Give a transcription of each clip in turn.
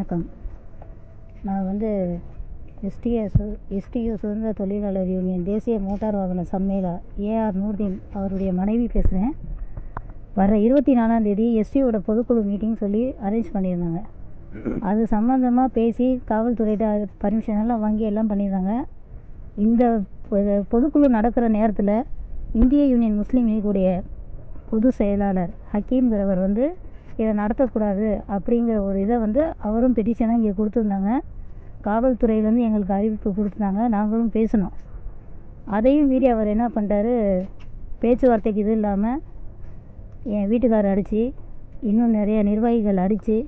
வணக்கம். நான் எஸ்டியு சுதந்திர தொழிலாளர் யூனியன் தேசிய மோட்டார் வாகன சம்மேள ஏஆர் நூர்தீன் அவருடைய மனைவி பேசுகிறேன். வர 24ஆம் தேதி எஸ்டியோட பொதுக்குழு மீட்டிங் சொல்லி அரேஞ்ச் பண்ணியிருந்தாங்க. அது சம்மந்தமாக பேசி காவல்துறையிட்ட பர்மிஷன் எல்லாம் வாங்கி எல்லாம் பண்ணியிருந்தாங்க. இந்த பொதுக்குழு நடக்கிற நேரத்தில் இந்திய யூனியன் முஸ்லீம் லீக்குடைய பொதுச் செயலாளர் ஹக்கீம்ங்கிறவர் இதை நடத்தக்கூடாது அப்படிங்கிற ஒரு இதை அவரும் பெட்டிஷனாக இங்கே கொடுத்துருந்தாங்க. காவல்துறையிலேருந்து எங்களுக்கு அறிவிப்பு கொடுத்துருந்தாங்க. நாங்களும் பேசினோம். அதையும் மீறி அவர் என்ன பண்ணிட்டாரு, பேச்சுவார்த்தைக்கு இது இல்லாமல் என் வீட்டுக்காரர் அடித்து, இன்னும் நிறைய நிர்வாகிகள் அடித்து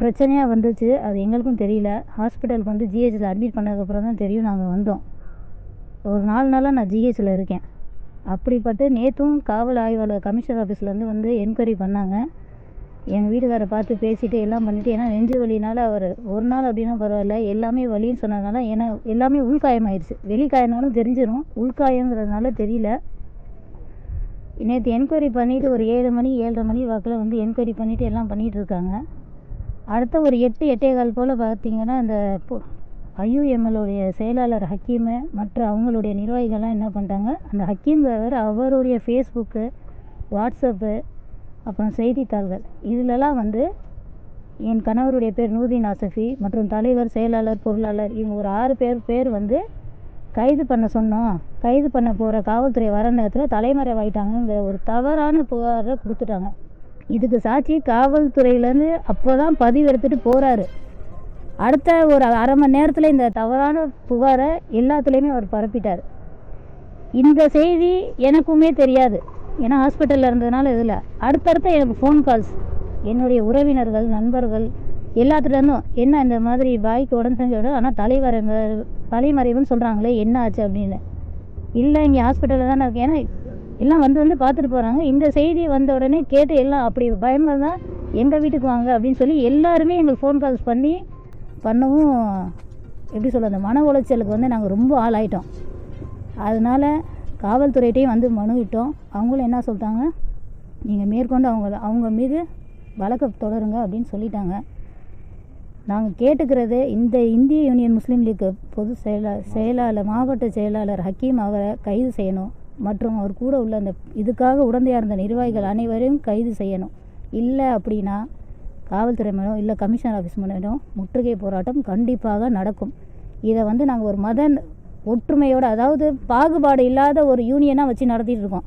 பிரச்சனையாக வந்துச்சு. அது எங்களுக்கும் தெரியல. ஹாஸ்பிட்டலுக்கு ஜிஹெச்சில் அட்மிட் பண்ணதுக்கப்புறம் தான் தெரியும். நாங்கள் வந்தோம். ஒரு 4 நாளாக நான் ஜிஹெச்சில் இருக்கேன். அப்படிப்பட்டு நேற்றும் காவல் ஆய்வாளர் கமிஷனர் ஆஃபீஸ்லேருந்து என்கொயரி பண்ணாங்க. எங்கள் வீட்டுக்காரை பார்த்து பேசிவிட்டு எல்லாம் பண்ணிவிட்டு, ஏன்னா நெஞ்சு வலினால் அவர் ஒரு நாள் அப்படின்னா பரவாயில்ல, எல்லாமே வலின்னு சொன்னதுனால ஏன்னா எல்லாமே உள்காயமாயிடுச்சு. வெளிக்காயனாலும் தெரிஞ்சிடும், உள்காயங்கிறதுனால தெரியல. நேற்று என்கொயரி பண்ணிவிட்டு ஒரு 7 மணி 7:30 மணி வாக்கில் என்கொயரி பண்ணிவிட்டு எல்லாம் பண்ணிகிட்டு இருக்காங்க. அடுத்த ஒரு 8-8:15 போல் பார்த்திங்கன்னா இந்த ஐயுஎம்எல்லுடைய செயலாளர் ஹக்கீமு மற்ற அவங்களுடைய நிர்வாகிகள்லாம் என்ன பண்ணிட்டாங்க, அந்த ஹக்கீம்ங்கிறவர் அவருடைய ஃபேஸ்புக்கு, வாட்ஸ்அப்பு, அப்புறம் செய்தித்தாள்கள் இதிலெல்லாம் என் கணவருடைய பேர் நூர்தீன் ஆசஃபி மற்றும் தலைவர், செயலாளர், பொருளாளர் இவங்க ஒரு 6 பேர் கைது பண்ண சொன்னோம். கைது பண்ண போகிற காவல்துறை வர நேரத்தில் தலைமறைவாயிட்டாங்கிற ஒரு தவறான புகாரை கொடுத்துட்டாங்க. இதுக்கு சாட்சி காவல்துறையிலேருந்து அப்போ தான் பதிவு எடுத்துகிட்டு போகிறாரு. அடுத்த ஒரு 1/2 மணி நேரத்தில் இந்த தவறான புகாரை எல்லாத்துலேயுமே அவர் பரப்பிட்டார். இந்த செய்தி எனக்குமே தெரியாது, ஏன்னா ஹாஸ்பிட்டலில் இருந்ததுனால. இதில் அடுத்தடுத்த எனக்கு ஃபோன் கால்ஸ், என்னுடைய உறவினர்கள், நண்பர்கள் எல்லாத்துலேருந்தும் என்ன இந்த மாதிரி பாய்க்கு உடம்பு செஞ்சோட, ஆனால் தலைமறைவுன்னு சொல்கிறாங்களே, என்ன ஆச்சு அப்படின்னு. இல்லை, இங்கே ஹாஸ்பிட்டலில் தானே இருக்கு. ஏன்னா எல்லாம் பார்த்துட்டு போகிறாங்க. இந்த செய்தி வந்த உடனே கேட்டு எல்லாம் அப்படி பயமாக தான் எங்கள் வீட்டுக்கு வாங்க அப்படின்னு சொல்லி எல்லாருமே எங்களுக்கு ஃபோன் கால்ஸ் பண்ணவும் எப்படி சொல்ல, அந்த மன உளைச்சலுக்கு நாங்கள் ரொம்ப ஆளாயிட்டோம். அதனால் காவல்துறையிட்டையும் மனு விட்டோம். அவங்களும் என்ன சொல்லிட்டாங்க, நீங்கள் மேற்கொண்டு அவங்க மீது வழக்கு தொடருங்க அப்படின்னு சொல்லிட்டாங்க. நாங்கள் கேட்டுக்கிறது, இந்த இந்திய யூனியன் முஸ்லீம் லீக் பொது செயலாளர் மாவட்ட செயலாளர் ஹக்கீம் அவரை கைது செய்யணும். மற்றும் அவர் கூட உள்ள அந்த இதுக்காக உடந்தையாக இருந்த நிர்வாகிகள் அனைவரையும் கைது செய்யணும். இல்லை அப்படின்னா காவல்துறை மேலும் இல்லை கமிஷனர் ஆஃபீஸ் மேலும் முற்றுகை போராட்டம் கண்டிப்பாக நடக்கும். இதை நாங்கள் ஒரு மத ஒற்றுமையோடு, அதாவது பாகுபாடு இல்லாத ஒரு யூனியனாக வச்சு நடத்திட்டு இருக்கோம்.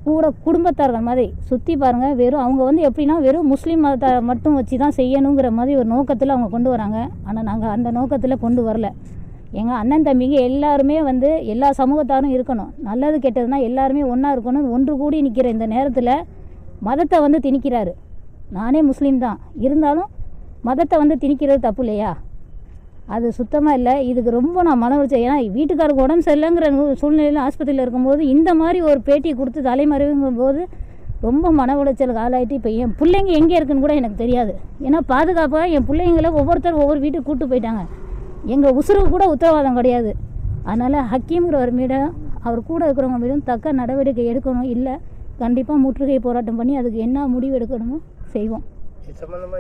கூட குடும்பத்தார்கள் மாதிரி சுற்றி பாருங்கள். வெறும் அவங்க எப்படின்னா வெறும் முஸ்லீம் மதத்தை மட்டும் வச்சு தான் செய்யணுங்கிற மாதிரி ஒரு நோக்கத்தில் அவங்க கொண்டு வராங்க. ஆனால் நாங்கள் அந்த நோக்கத்தில் கொண்டு வரல. எங்கள் அண்ணன் தம்பிங்க எல்லாருமே எல்லா சமூகத்தாரும் இருக்கணும். நல்லது கெட்டதுன்னா எல்லாருமே ஒன்றா இருக்கணும். ஒன்று கூடி நிற்கிற இந்த நேரத்தில் மதத்தை திணிக்கிறாரு. நானே முஸ்லீம் தான், இருந்தாலும் மதத்தை திணிக்கிறது தப்பு இல்லையா? அது சுத்தமாக இல்லை. இதுக்கு ரொம்ப நான் மன உளைச்சல். ஏன்னா வீட்டுக்காருக்கு உடம்பு சரியில்லைங்கிற சூழ்நிலையில் ஆஸ்பத்திரியில் இருக்கும்போது இந்த மாதிரி ஒரு பேட்டியை கொடுத்து தலைமறைவுங்கும் போது ரொம்ப மன உளைச்சலுக்கு ஆளாயிட்டு, இப்போ என் பிள்ளைங்க எங்கே இருக்குன்னு கூட எனக்கு தெரியாது. ஏன்னா பாதுகாப்பாக என் பிள்ளைங்களை ஒவ்வொருத்தர் ஒவ்வொரு வீட்டுக்கு கூப்பிட்டு போயிட்டாங்க. எங்கள் உசுருக்கு கூட உத்தரவாதம் கிடையாது. அதனால் ஹக்கீம்ங்கிறவர் மீதும் அவர் கூட இருக்கிறவங்க மீதும் தக்க நடவடிக்கை எடுக்கணும். இல்லை கண்டிப்பாக முற்றுகை போராட்டம் பண்ணி அதுக்கு என்ன முடிவு எடுக்கணுமோ செய்வோம்.